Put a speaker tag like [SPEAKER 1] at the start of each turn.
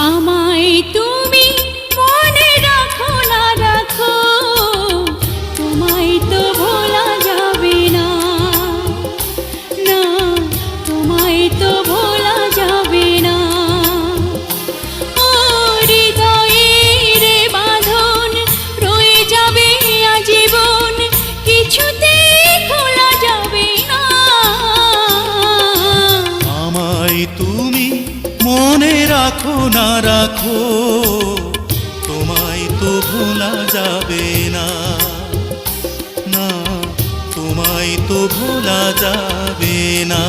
[SPEAKER 1] আমায় তুমি মনে রাখো না রাখো, তোমায় তো ভোলা যাবে না, না তোমায় তো ভোলা যাবে না। ও হৃদয়ের বাঁধন রয়ে যাবে আজীবন, কিছুতেই খোলা যাবে না।
[SPEAKER 2] আমায় তুমি মনে রাখো না রাখো, তোমায় তো ভোলা যাবে না, না তোমায় তো ভোলা যাবে না।